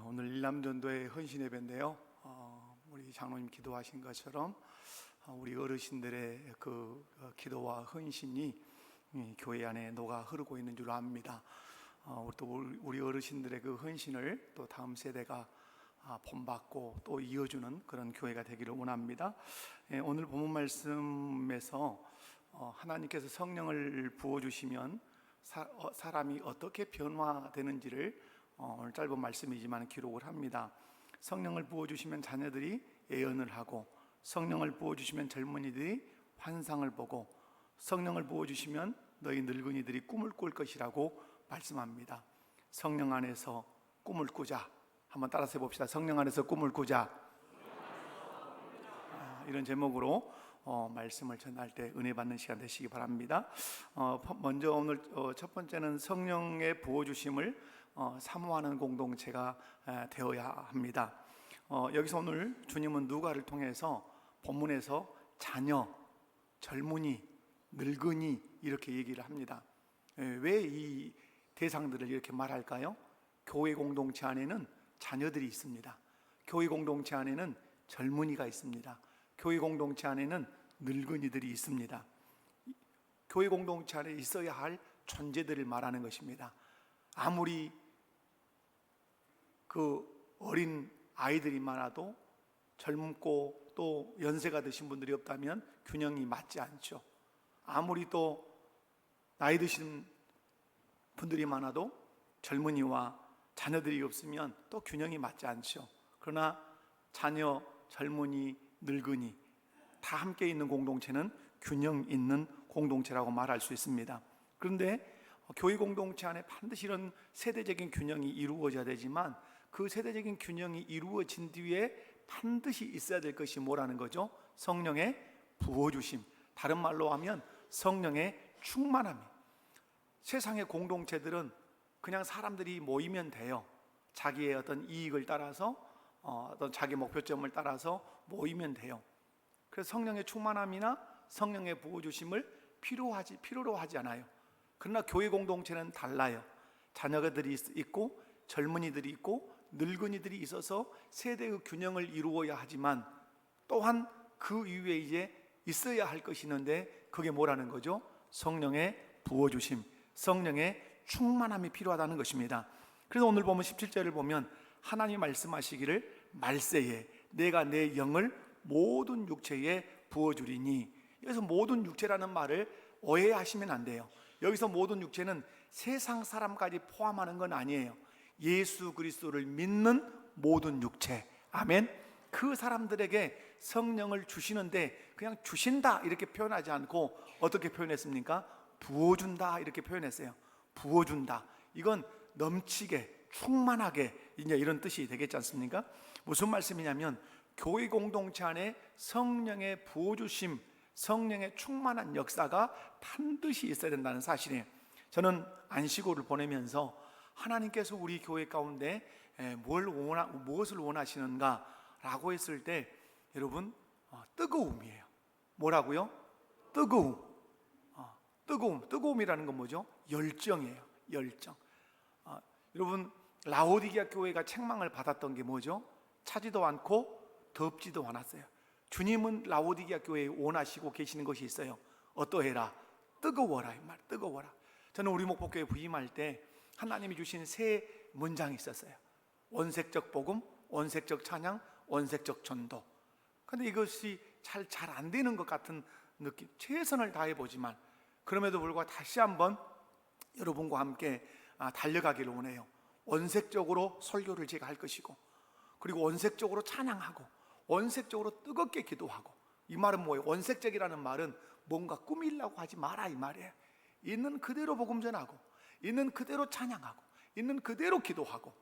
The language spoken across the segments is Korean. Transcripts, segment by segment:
오늘 일남전도의 헌신 예배인데요. 우리 장로님 기도하신 것처럼 우리 어르신들의 그 기도와 헌신이 교회 안에 녹아 흐르고 있는 줄 압니다. 또 우리 어르신들의 그 헌신을 또 다음 세대가 본받고 또 이어주는 그런 교회가 되기를 원합니다. 오늘 본문 말씀에서 하나님께서 성령을 부어주시면 사람이 어떻게 변화되는지를 오늘 짧은 말씀이지만 기록을 합니다. 성령을 부어주시면 자녀들이 예언을 하고, 성령을 부어주시면 젊은이들이 환상을 보고, 성령을 부어주시면 너희 늙은이들이 꿈을 꿀 것이라고 말씀합니다. 성령 안에서 꿈을 꾸자. 한번 따라서 해봅시다. 성령 안에서 꿈을 꾸자. 이런 제목으로 말씀을 전할 때 은혜 받는 시간 되시기 바랍니다. 먼저 오늘 첫 번째는 성령의 부어주심을 사모하는 공동체가 되어야 합니다. 여기서 오늘 주님은 누가를 통해서 본문에서 자녀, 젊은이, 늙은이 이렇게 얘기를 합니다. 왜 이 대상들을 이렇게 말할까요? 교회 공동체 안에는 자녀들이 있습니다. 교회 공동체 안에는 젊은이가 있습니다. 교회 공동체 안에는 늙은이들이 있습니다. 교회 공동체 안에 있어야 할 존재들을 말하는 것입니다. 아무리 그 어린 아이들이 많아도 젊고 또 연세가 드신 분들이 없다면 균형이 맞지 않죠. 아무리 또 나이 드신 분들이 많아도 젊은이와 자녀들이 없으면 또 균형이 맞지 않죠. 그러나 자녀, 젊은이, 늙은이 다 함께 있는 공동체는 균형 있는 공동체라고 말할 수 있습니다. 그런데 교회 공동체 안에 반드시 이런 세대적인 균형이 이루어져야 되지만 그 세대적인 균형이 이루어진 뒤에 반드시 있어야 될 것이 뭐라는 거죠? 성령의 부어주심, 다른 말로 하면 성령의 충만함이에요. 세상의 공동체들은 그냥 사람들이 모이면 돼요. 자기의 어떤 이익을 따라서 어떤 자기 목표점을 따라서 모이면 돼요. 그래서 성령의 충만함이나 성령의 부어주심을 필요로 하지 않아요. 그러나 교회 공동체는 달라요. 자녀들이 있고 젊은이들이 있고 늙은이들이 있어서 세대의 균형을 이루어야 하지만 또한 그 이후에 이제 있어야 할 것이 있는데 그게 뭐라는 거죠? 성령의 부어주심, 성령의 충만함이 필요하다는 것입니다. 그래서 오늘 보면 17절을 보면 하나님 말씀하시기를 말세에 내가 내 영을 모든 육체에 부어주리니, 여기서 모든 육체라는 말을 오해하시면 안 돼요. 여기서 모든 육체는 세상 사람까지 포함하는 건 아니에요. 예수 그리스도를 믿는 모든 육체, 아멘. 그 사람들에게 성령을 주시는데 그냥 주신다 이렇게 표현하지 않고 어떻게 표현했습니까? 부어준다 이렇게 표현했어요. 부어준다, 이건 넘치게 충만하게 이제 이런 뜻이 되겠지 않습니까? 무슨 말씀이냐면 교회 공동체 안에 성령의 부어주심, 성령의 충만한 역사가 반드시 있어야 된다는 사실이에요. 저는 안식오를 보내면서 하나님께서 우리 교회 가운데 무엇을 원하시는가 라고 했을 때 여러분 뜨거움이에요. 뭐라고요? 뜨거움이라는 건 뭐죠? 열정이에요. 열정. 여러분 라오디게아 교회가 책망을 받았던 게 뭐죠? 차지도 않고 덥지도 않았어요. 주님은 라오디게아 교회에 원하시고 계시는 것이 있어요. 어떠해라? 뜨거워라. 이 말, 뜨거워라. 저는 우리 목포교회 부임할 때 하나님이 주신 세 문장이 있었어요. 원색적 복음, 원색적 찬양, 원색적 전도. 그런데 이것이 잘 안 되는 것 같은 느낌. 최선을 다해보지만 그럼에도 불구하고 다시 한번 여러분과 함께 달려가기를 원해요. 원색적으로 설교를 제가 할 것이고, 그리고 원색적으로 찬양하고, 원색적으로 뜨겁게 기도하고. 이 말은 뭐예요? 원색적이라는 말은 뭔가 꾸미려고 하지 마라 이 말이에요. 있는 그대로 복음 전하고, 있는 그대로 찬양하고, 있는 그대로 기도하고.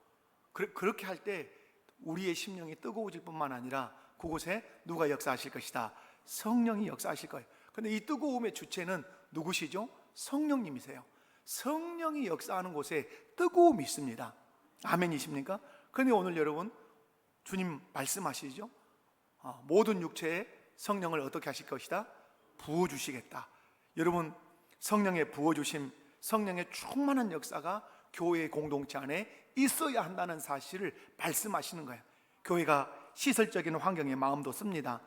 그렇게 할 때 우리의 심령이 뜨거워질 뿐만 아니라 그곳에 누가 역사하실 것이다? 성령이 역사하실 거예요. 그런데 이 뜨거움의 주체는 누구시죠? 성령님이세요. 성령이 역사하는 곳에 뜨거움이 있습니다. 아멘이십니까? 그런데 오늘 여러분 주님 말씀하시죠? 모든 육체에 성령을 어떻게 하실 것이다? 부어주시겠다. 여러분 성령의 부어주심, 성령의 충만한 역사가 교회 공동체 안에 있어야 한다는 사실을 말씀하시는 거예요. 교회가 시설적인 환경에 마음도 씁니다.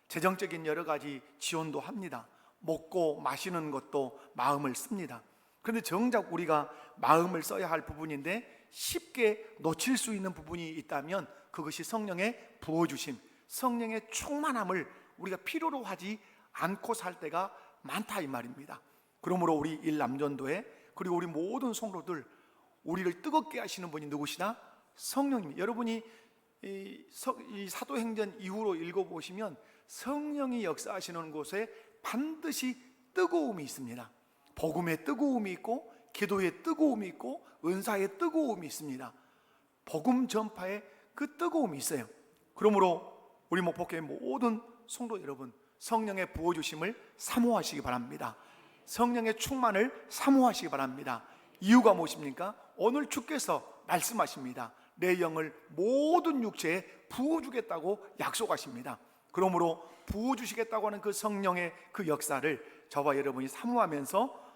재정적인 여러 가지 지원도 합니다. 먹고 마시는 것도 마음을 씁니다. 그런데 정작 우리가 마음을 써야 할 부분인데 쉽게 놓칠 수 있는 부분이 있다면 그것이 성령의 부어주심, 성령의 충만함을 우리가 필요로 하지 않고 살 때가 많다 이 말입니다. 그러므로 우리 일남전도회 그리고 우리 모든 성도들, 우리를 뜨겁게 하시는 분이 누구시나? 성령입니다. 여러분이 이 사도행전 이후로 읽어보시면 성령이 역사하시는 곳에 반드시 뜨거움이 있습니다. 복음의 뜨거움이 있고 기도의 뜨거움이 있고 은사의 뜨거움이 있습니다. 복음 전파에 그 뜨거움이 있어요. 그러므로 우리 목포교회 모든 성도 여러분, 성령의 부어주심을 사모하시기 바랍니다. 성령의 충만을 사모하시기 바랍니다. 이유가 무엇입니까? 오늘 주께서 말씀하십니다. 내 영을 모든 육체에 부어주겠다고 약속하십니다. 그러므로 부어주시겠다고 하는 그 성령의 그 역사를 저와 여러분이 사모하면서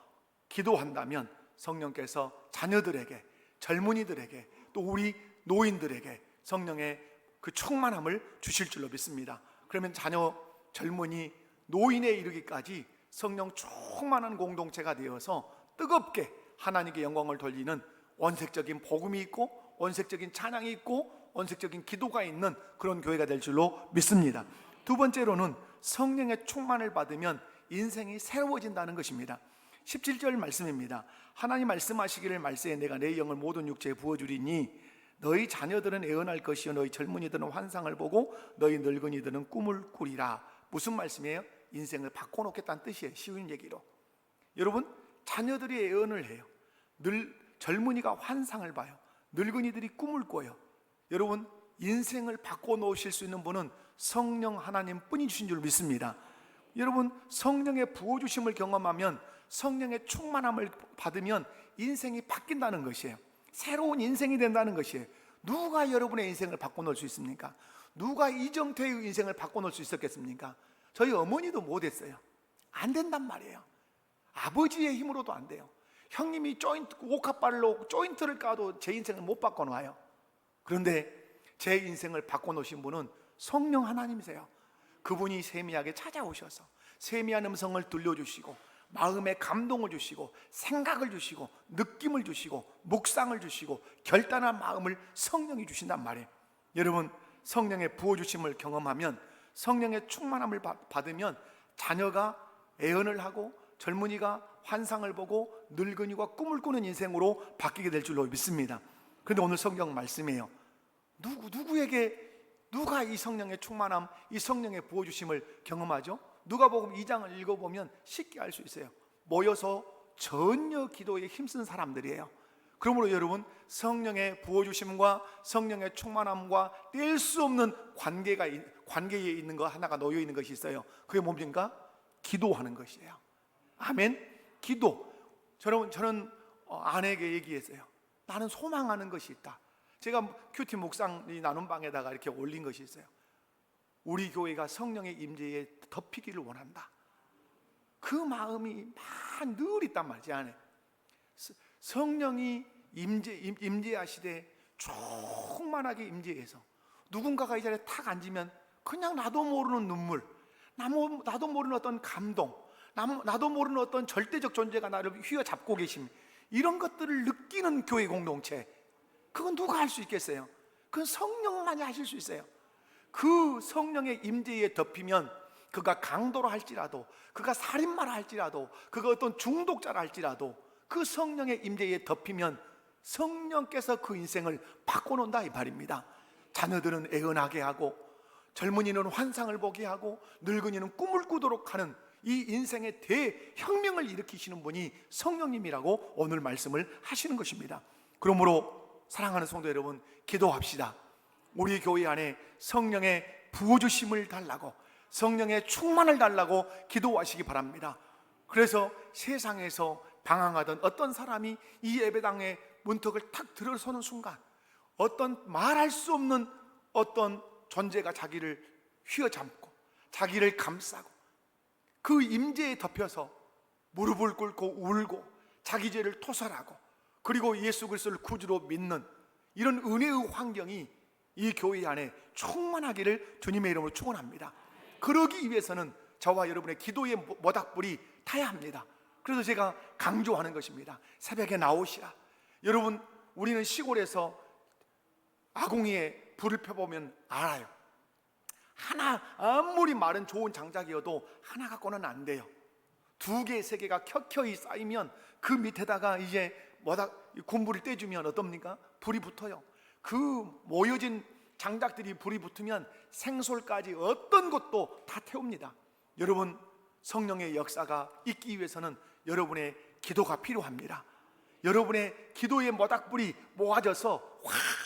기도한다면 성령께서 자녀들에게, 젊은이들에게, 또 우리 노인들에게 성령의 그 충만함을 주실 줄로 믿습니다. 그러면 자녀, 젊은이, 노인에 이르기까지 성령 충만한 공동체가 되어서 뜨겁게 하나님께 영광을 돌리는 원색적인 복음이 있고 원색적인 찬양이 있고 원색적인 기도가 있는 그런 교회가 될 줄로 믿습니다. 두 번째로는 성령의 충만을 받으면 인생이 새로워진다는 것입니다. 17절 말씀입니다. 하나님 말씀하시기를 말세에 내가 내 영을 모든 육체에 부어주리니 너희 자녀들은 애언할 것이요 너희 젊은이들은 환상을 보고 너희 늙은이들은 꿈을 꾸리라. 무슨 말씀이에요? 인생을 바꿔놓겠다는 뜻이에요. 쉬운 얘기로. 여러분, 자녀들이 애언을 해요. 젊은이가 환상을 봐요. 늙은이들이 꿈을 꿔요. 여러분, 인생을 바꿔놓으실 수 있는 분은 성령 하나님 뿐이 주신 줄 믿습니다. 여러분, 성령의 부어주심을 경험하면, 성령의 충만함을 받으면 인생이 바뀐다는 것이에요. 새로운 인생이 된다는 것이에요. 누가 여러분의 인생을 바꿔놓을 수 있습니까? 누가 이정태의 인생을 바꿔놓을 수 있었겠습니까? 저희 어머니도 못했어요. 안 된단 말이에요. 아버지의 힘으로도 안 돼요. 형님이 옥합발로 조인트를 까도 제 인생을 못 바꿔놔요. 그런데 제 인생을 바꿔놓으신 분은 성령 하나님이세요. 그분이 세미하게 찾아오셔서 세미한 음성을 들려주시고 마음에 감동을 주시고 생각을 주시고 느낌을 주시고 묵상을 주시고 결단한 마음을 성령이 주신단 말이에요. 여러분, 성령의 부어주심을 경험하면, 성령의 충만함을 받으면 자녀가 애언을 하고 젊은이가 환상을 보고 늙은이가 꿈을 꾸는 인생으로 바뀌게 될 줄로 믿습니다. 그런데 오늘 성경 말씀이에요. 누가 이 성령의 충만함, 이 성령의 부어주심을 경험하죠? 누가복음 2장을 읽어보면 쉽게 알 수 있어요. 모여서 전혀 기도에 힘쓴 사람들이에요. 그러므로 여러분, 성령의 부어주심과 성령의 충만함과 뗄 수 없는 관계에 있는 거 하나가 놓여 있는 것이 있어요. 그게 뭡니까? 기도하는 것이에요. 아멘. 기도. 저는 아내에게 얘기했어요. 나는 소망하는 것이 있다. 제가 큐티 묵상이 나눈 방에다가 이렇게 올린 것이 있어요. 우리 교회가 성령의 임재에 덮이기를 원한다. 그 마음이 늘 있단 말이지 안에. 성령이 임재하시되 충만하게 임재해서 누군가가 이 자리에 탁 앉으면 그냥 나도 모르는 눈물, 나도 모르는 어떤 감동, 나도 모르는 어떤 절대적 존재가 나를 휘어잡고 계심, 이런 것들을 느끼는 교회 공동체, 그건 누가 할 수 있겠어요? 그건 성령만이 하실 수 있어요. 그 성령의 임재에 덮이면 그가 강도라 할지라도, 그가 살인마라 할지라도, 그가 어떤 중독자라 할지라도 그 성령의 임재에 덮이면 성령께서 그 인생을 바꿔놓는다 이 말입니다. 자녀들은 애언하게 하고 젊은이는 환상을 보게 하고 늙은이는 꿈을 꾸도록 하는 이 인생의 대혁명을 일으키시는 분이 성령님이라고 오늘 말씀을 하시는 것입니다. 그러므로 사랑하는 성도 여러분, 기도합시다. 우리 교회 안에 성령의 부어주심을 달라고, 성령의 충만을 달라고 기도하시기 바랍니다. 그래서 세상에서 방황하던 어떤 사람이 이 예배당의 문턱을 탁 들어서는 순간 어떤 말할 수 없는 어떤 존재가 자기를 휘어잡고 자기를 감싸고 그 임재에 덮여서 무릎을 꿇고 울고 자기 죄를 토설하고 그리고 예수 그리스도를 구주로 믿는 이런 은혜의 환경이 이 교회 안에 충만하기를 주님의 이름으로 축원합니다. 그러기 위해서는 저와 여러분의 기도의 모닥불이 타야 합니다. 그래서 제가 강조하는 것입니다. 새벽에 나오시라. 여러분, 우리는 시골에서 아궁이에 불을 펴보면 알아요. 하나, 아무리 마른 좋은 장작이어도 하나 갖고는 안 돼요. 2개, 3개가 켜켜이 쌓이면 그 밑에다가 이제 군불을 떼주면 어떻습니까? 불이 붙어요. 그 모여진 장작들이 불이 붙으면 생솔까지 어떤 것도 다 태웁니다. 여러분, 성령의 역사가 있기 위해서는 여러분의 기도가 필요합니다. 여러분의 기도의 모닥불이 모아져서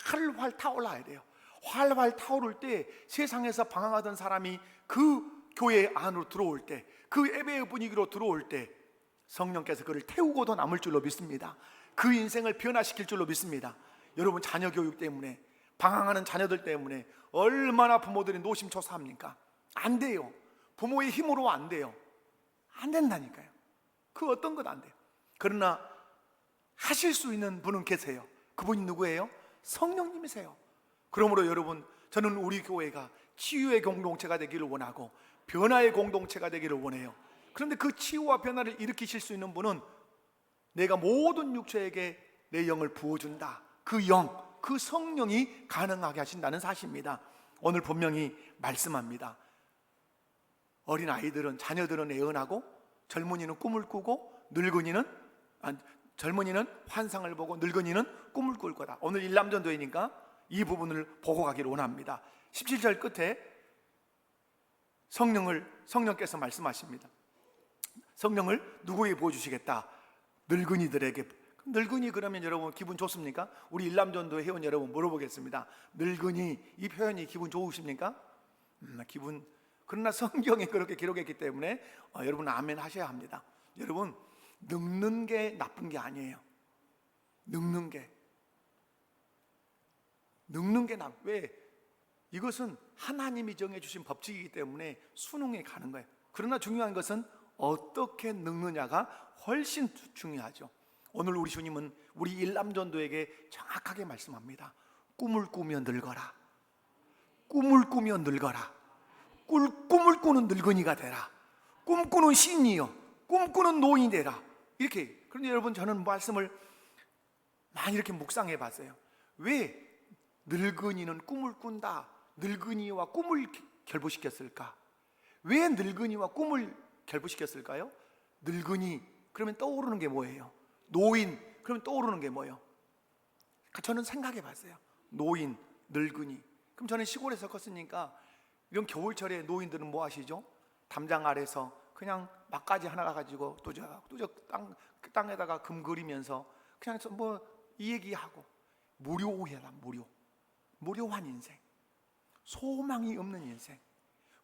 활활 타올라야 돼요. 활활 타오를 때 세상에서 방황하던 사람이 그 교회 안으로 들어올 때, 그 예배의 분위기로 들어올 때 성령께서 그를 태우고도 남을 줄로 믿습니다. 그 인생을 변화시킬 줄로 믿습니다. 여러분, 자녀 교육 때문에, 방황하는 자녀들 때문에 얼마나 부모들이 노심초사합니까? 안 돼요. 부모의 힘으로 안 돼요. 안 된다니까요. 그 어떤 것 안 돼요. 그러나 하실 수 있는 분은 계세요. 그분이 누구예요? 성령님이세요. 그러므로 여러분, 저는 우리 교회가 치유의 공동체가 되기를 원하고 변화의 공동체가 되기를 원해요. 그런데 그 치유와 변화를 일으키실 수 있는 분은 내가 모든 육체에게 내 영을 부어준다. 그 영, 그 성령이 가능하게 하신다는 사실입니다. 오늘 분명히 말씀합니다. 어린 아이들은, 자녀들은 애언하고 젊은이는 꿈을 꾸고 젊은이는 환상을 보고 늙은이는 꿈을 꿀 거다. 오늘 일남전도회니까 이 부분을 보고 가기를 원합니다. 17절 끝에 성령께서 말씀하십니다. 성령을 누구에게 부어주시겠다? 늙은이들에게. 늙은이 그러면 여러분 기분 좋습니까? 우리 일남전도 회원 여러분 물어보겠습니다. 늙은이, 이 표현이 기분 좋으십니까? 그러나 성경에 그렇게 기록했기 때문에 여러분 아멘 하셔야 합니다. 여러분, 늙는 게 나쁜 게 아니에요. 늙는 게 왜? 이것은 하나님이 정해주신 법칙이기 때문에 순응해 가는 거예요. 그러나 중요한 것은 어떻게 늙느냐가 훨씬 중요하죠. 오늘 우리 주님은 우리 일남전도에게 정확하게 말씀합니다. 꿈을 꾸며 늙어라. 꿈을 꾸며 늙어라. 꿈을 꾸는 늙은이가 되라. 꿈꾸는 시인이여, 꿈꾸는 노인이 되라. 이렇게. 그런데 여러분, 저는 말씀을 많이 이렇게 묵상해 봤어요. 왜 늙은이는 꿈을 꾼다, 늙은이와 꿈을 결부시켰을까? 왜 늙은이와 꿈을 결부시켰을까요? 늙은이 그러면 떠오르는 게 뭐예요? 노인 그러면 떠오르는 게 뭐예요? 저는 생각해 봤어요. 노인, 늙은이. 그럼 저는 시골에서 컸으니까 이런 겨울철에 노인들은 뭐 하시죠? 담장 아래서 그냥 막가지 하나 가지고 뚜적 땅에다가 금 그리면서 그냥 뭐 이 얘기하고 무료해라. 무료한 인생, 소망이 없는 인생,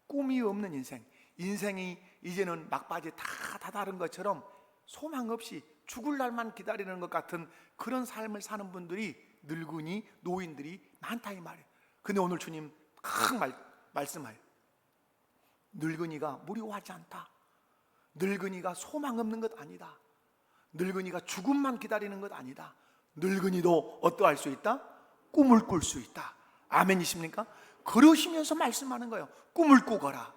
꿈이 없는 인생. 인생이 이제는 막바지에 다 다른 것처럼 소망 없이 죽을 날만 기다리는 것 같은 그런 삶을 사는 분들이, 늙은이, 노인들이 많다 이 말이에요. 근데 오늘 주님 말씀하여 늙은이가 무료하지 않다. 늙은이가 소망 없는 것 아니다. 늙은이가 죽음만 기다리는 것 아니다. 늙은이도 어떠할 수 있다? 꿈을 꿀 수 있다. 아멘이십니까? 그러시면서 말씀하는 거예요. 꿈을 꾸거라.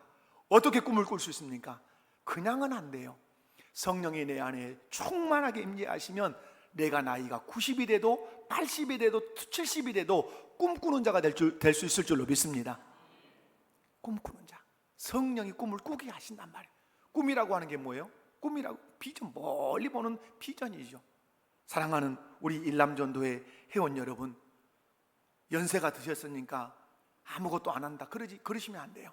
어떻게 꿈을 꿀 수 있습니까? 그냥은 안 돼요. 성령이 내 안에 충만하게 임재하시면 내가 나이가 90이 돼도 80이 돼도 70이 돼도 꿈꾸는 자가 될 수 있을 줄로 믿습니다. 꿈꾸는 자, 성령이 꿈을 꾸게 하신단 말이에요. 꿈이라고 하는 게 뭐예요? 꿈이라고 비전, 멀리 보는 비전이죠. 사랑하는 우리 일남전도회 회원 여러분, 연세가 드셨으니까 아무것도 안 한다 그러시면 안 돼요.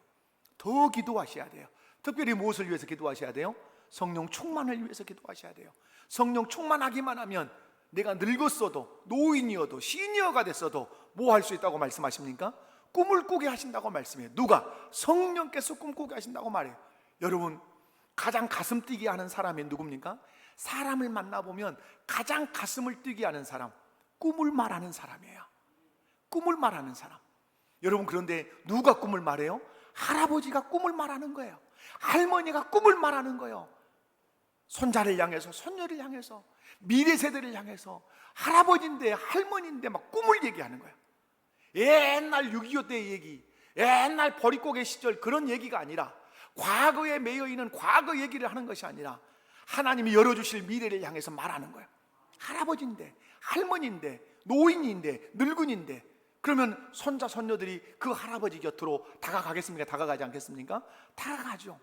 더 기도하셔야 돼요. 특별히 무엇을 위해서 기도하셔야 돼요? 성령 충만을 위해서 기도하셔야 돼요. 성령 충만하기만 하면 내가 늙었어도, 노인이어도, 시니어가 됐어도 뭐 할 수 있다고 말씀하십니까? 꿈을 꾸게 하신다고 말씀해요. 누가? 성령께서 꿈꾸게 하신다고 말해요. 여러분, 가장 가슴 뛰게 하는 사람이 누굽니까? 사람을 만나보면 가장 가슴을 뛰게 하는 사람, 꿈을 말하는 사람이에요. 꿈을 말하는 사람. 여러분, 그런데 누가 꿈을 말해요? 할아버지가 꿈을 말하는 거예요. 할머니가 꿈을 말하는 거예요. 손자를 향해서, 손녀를 향해서, 미래 세대를 향해서 할아버지인데 할머니인데 막 꿈을 얘기하는 거야. 옛날 6.25 때 얘기, 옛날 보릿고개 시절 그런 얘기가 아니라, 과거에 매여 있는 과거 얘기를 하는 것이 아니라 하나님이 열어주실 미래를 향해서 말하는 거야. 할아버지인데 할머니인데 노인인데 늙은인데, 그러면 손자 손녀들이 그 할아버지 곁으로 다가가겠습니까? 다가가지 않겠습니까? 다가가죠.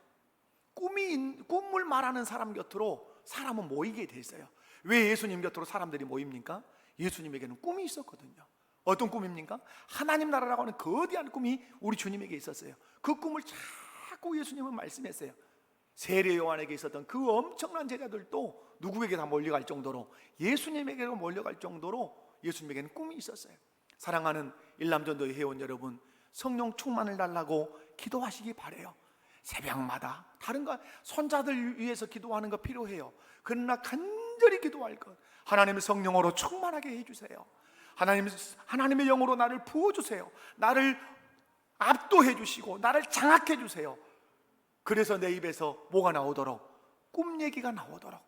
꿈을 말하는 사람 곁으로 사람은 모이게 돼 있어요. 왜 예수님 곁으로 사람들이 모입니까? 예수님에게는 꿈이 있었거든요. 어떤 꿈입니까? 하나님 나라라고 하는 거대한 꿈이 우리 주님에게 있었어요. 그 꿈을 자꾸 예수님은 말씀했어요. 세례 요한에게 있었던 그 엄청난 제자들도 누구에게 다 몰려갈 정도로, 예수님에게로 몰려갈 정도로 예수님에게는 꿈이 있었어요. 사랑하는 일남전도회 회원 여러분, 성령 충만을 달라고 기도하시기 바래요. 새벽마다 다른 거 손자들 위해서 기도하는 거 필요해요. 그러나 간절히 기도할 것, 하나님의 성령으로 충만하게 해주세요. 하나님의 영으로 나를 부어주세요. 나를 압도해 주시고 나를 장악해 주세요. 그래서 내 입에서 뭐가 나오도록? 꿈 얘기가 나오도록,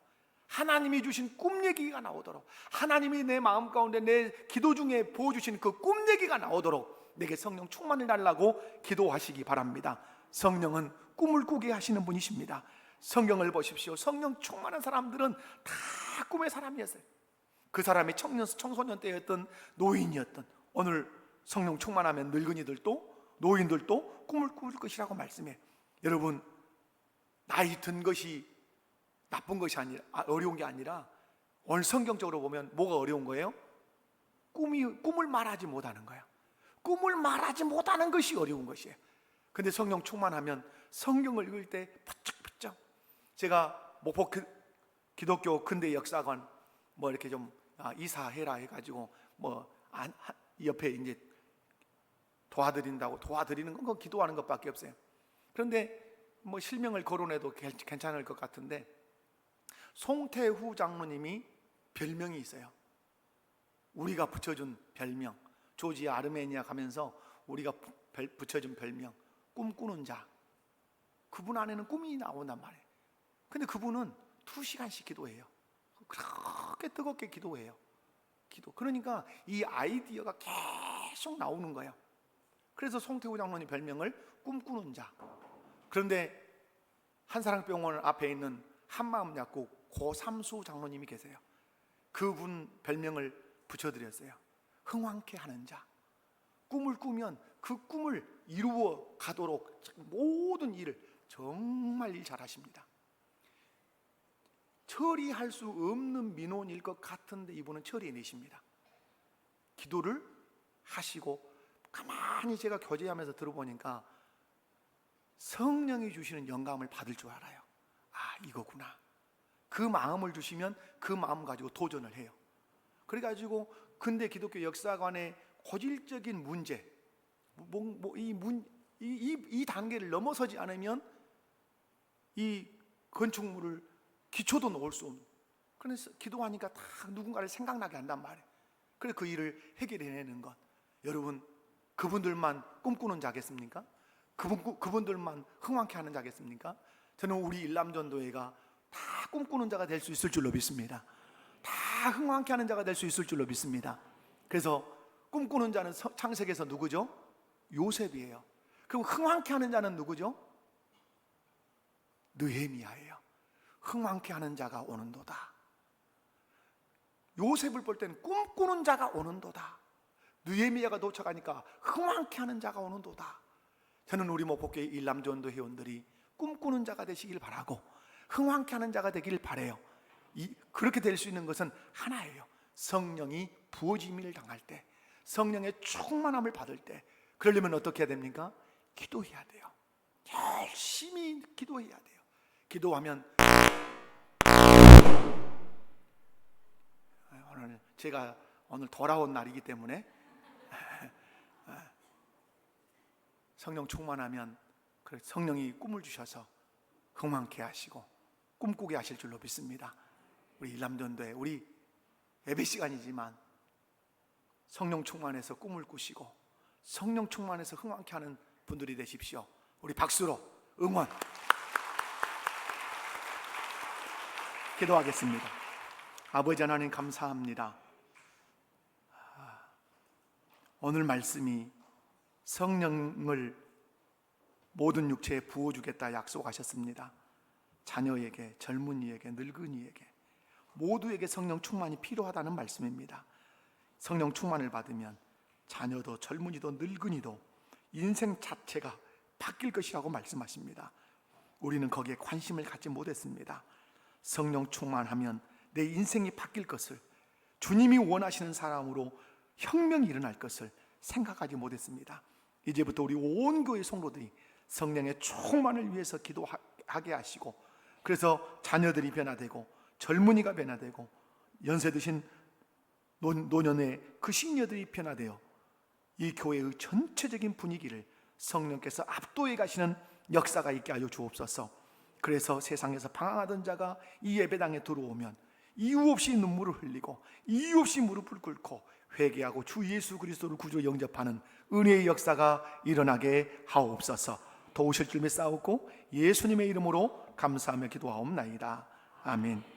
하나님이 주신 꿈 얘기가 나오도록, 하나님이 내 마음 가운데 내 기도 중에 부어주신 그 꿈 얘기가 나오도록 내게 성령 충만을 달라고 기도하시기 바랍니다. 성령은 꿈을 꾸게 하시는 분이십니다. 성경을 보십시오. 성령 충만한 사람들은 다 꿈의 사람이었어요. 그 사람이 청소년 때였던 노인이었던, 오늘 성령 충만하면 늙은이들도 노인들도 꿈을 꿀 것이라고 말씀해. 여러분, 나이 든 것이 나쁜 것이 아니라, 어려운 게 아니라, 오늘 성경적으로 보면 뭐가 어려운 거예요? 꿈을 말하지 못하는 거야. 꿈을 말하지 못하는 것이 어려운 것이에요. 근데 성령 충만하면 성경을 읽을 때 푸쩍푸쩍, 제가 목포 기독교 근대 역사관 뭐 이렇게 좀 이사해라 해가지고 옆에 이제 도와드리는 건 기도하는 것밖에 없어요. 그런데 뭐 실명을 거론해도 괜찮을 것 같은데, 송태후 장로님이 별명이 있어요. 우리가 붙여준 별명, 조지아 아르메니아 가면서 우리가 붙여준 별명, 꿈꾸는 자. 그분 안에는 꿈이 나온단 말이에요. 근데 그분은 2시간씩 기도해요. 그렇게 뜨겁게 기도해요. 그러니까 이 아이디어가 계속 나오는 거예요. 그래서 송태후 장로님 별명을 꿈꾸는 자. 그런데 한사랑병원 앞에 있는 한마음 약국 고삼수 장로님이 계세요. 그분 별명을 붙여드렸어요. 흥황케 하는 자. 꿈을 꾸면 그 꿈을 이루어 가도록 모든 일을 정말 일 잘하십니다. 처리할 수 없는 민원일 것 같은데 이분은 처리해내십니다. 기도를 하시고, 가만히 제가 교제하면서 들어보니까 성령이 주시는 영감을 받을 줄 알아요. 이거구나. 그 마음을 주시면 그 마음 가지고 도전을 해요. 그래가지고 근대 기독교 역사관의 고질적인 문제, 이 단계를 넘어서지 않으면 이 건축물을 기초도 놓을 수 없는, 그래서 기도하니까 다 누군가를 생각나게 한단 말이에요. 그래서 그 일을 해결해내는 것. 여러분, 그분들만 꿈꾸는 자겠습니까? 그분들만 흥황케 하는 자겠습니까? 저는 우리 일남전도회가 다 꿈꾸는 자가 될 수 있을 줄로 믿습니다. 다 흥황케 하는 자가 될 수 있을 줄로 믿습니다. 그래서 꿈꾸는 자는 창세기에서 누구죠? 요셉이에요. 그리고 흥황케 하는 자는 누구죠? 느헤미야예요. 흥황케 하는 자가 오는도다. 요셉을 볼 때는 꿈꾸는 자가 오는도다. 느헤미야가 도착하니까 흥황케 하는 자가 오는도다. 저는 우리 목포교회 일남전도 회원들이 꿈꾸는 자가 되시길 바라고, 흥황케 하는 자가 되길 바래요. 그렇게 될 수 있는 것은 하나예요. 성령이 부어짐을 당할 때, 성령의 충만함을 받을 때. 그러려면 어떻게 해야 됩니까? 기도해야 돼요. 열심히 기도해야 돼요. 기도하면, 제가 오늘 돌아온 날이기 때문에 성령 충만하면 성령이 꿈을 주셔서 흥망케 하시고 꿈꾸게 하실 줄로 믿습니다. 우리 일남전도에 우리 예배 시간이지만 성령 충만해서 꿈을 꾸시고 성령 충만해서 흥망케 하는 분들이 되십시오. 우리 박수로 응원 기도하겠습니다. 아버지 하나님 감사합니다. 오늘 말씀이 성령을 모든 육체에 부어주겠다 약속하셨습니다. 자녀에게, 젊은이에게, 늙은이에게 모두에게 성령 충만이 필요하다는 말씀입니다. 성령 충만을 받으면 자녀도 젊은이도 늙은이도 인생 자체가 바뀔 것이라고 말씀하십니다. 우리는 거기에 관심을 갖지 못했습니다. 성령 충만하면 내 인생이 바뀔 것을, 주님이 원하시는 사람으로 혁명이 일어날 것을 생각하지 못했습니다. 이제부터 우리 온 교회 성도들이 성령의 충만을 위해서 기도하게 하시고, 그래서 자녀들이 변화되고 젊은이가 변화되고 연세 드신 노년의 그 시니어들이 변화되어 이 교회의 전체적인 분위기를 성령께서 압도해 가시는 역사가 있게 하여 주옵소서. 그래서 세상에서 방황하던 자가 이 예배당에 들어오면 이유 없이 눈물을 흘리고 이유 없이 무릎을 꿇고 회개하고 주 예수 그리스도를 구주 영접하는 은혜의 역사가 일어나게 하옵소서. 도우실 줄 믿사옵고 예수님의 이름으로 감사하며 기도하옵나이다. 아멘.